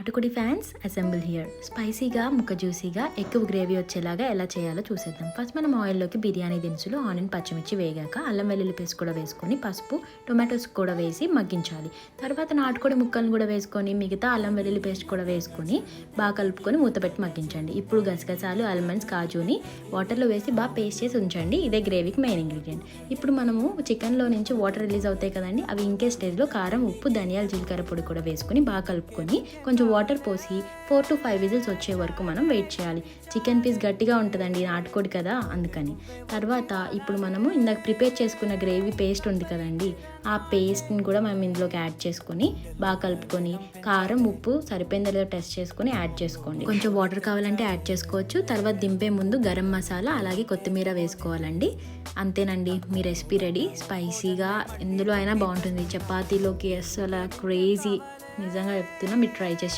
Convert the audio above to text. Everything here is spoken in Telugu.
నాటుకోడి ఫ్యాన్స్ అసెంబుల్ హియర్. స్పైసీగా ముక్క జ్యూసీగా ఎక్కువ గ్రేవీ వచ్చేలాగా ఎలా చేయాలో చూసేద్దాం. ఫస్ట్ మనం ఆయిల్లోకి బిర్యానీ దినుసులు, ఆనియన్, పచ్చిమిర్చి వేగాక అల్లం వెల్లుల్లి పేస్ట్ కూడా వేసుకొని పసుపు, టొమాటోస్ కూడా వేసి మగ్గించాలి. తర్వాత నాటుకోడి ముక్కలను కూడా వేసుకొని మిగతా అల్లం వెల్లుల్లి పేస్ట్ కూడా వేసుకొని బాగా కలుపుకొని మూత పెట్టి మగ్గించండి. ఇప్పుడు గసగసాలు, ఆల్మండ్స్, కాజుని వాటర్లో వేసి బాగా పేస్ట్ చేసి ఉంచండి. ఇదే గ్రేవీకి మెయిన్ ఇంగ్రీడియంట్. ఇప్పుడు మనము చికెన్లో నుంచి వాటర్ రిలీజ్ అవుతాయి కదండి, అవి ఇంకే స్టేజ్లో కారం, ఉప్పు, ధనియాల, జీలకర్ర పొడి కూడా వేసుకొని బాగా కలుపుకొని కొంచెం వాటర్ పోసి 4 to 5 విజిల్స్ వచ్చే వరకు మనం వెయిట్ చేయాలి. చికెన్ పీస్ గట్టిగా ఉంటుందండి, నాటుకోడి కదా అందుకని. తర్వాత ఇప్పుడు మనము ఇందాక ప్రిపేర్ చేసుకున్న గ్రేవీ పేస్ట్ ఉంది కదండి, ఆ పేస్ట్ని కూడా మనం ఇందులోకి యాడ్ చేసుకొని బాగా కలుపుకొని కారం, ఉప్పు సరిపోయిందో లేదో టెస్ట్ చేసుకొని యాడ్ చేసుకోండి. కొంచెం వాటర్ కావాలంటే యాడ్ చేసుకోవచ్చు. తర్వాత దింపే ముందు గరం మసాలా అలాగే కొత్తిమీర వేసుకోవాలండి. అంతేనండి, మీ రెసిపీ రెడీ. స్పైసీగా ఎందులో అయినా బాగుంటుంది. చపాతీలోకి అసలు క్రేజీ, నిజంగా చెప్తున్నా, మీరు ట్రై చేసి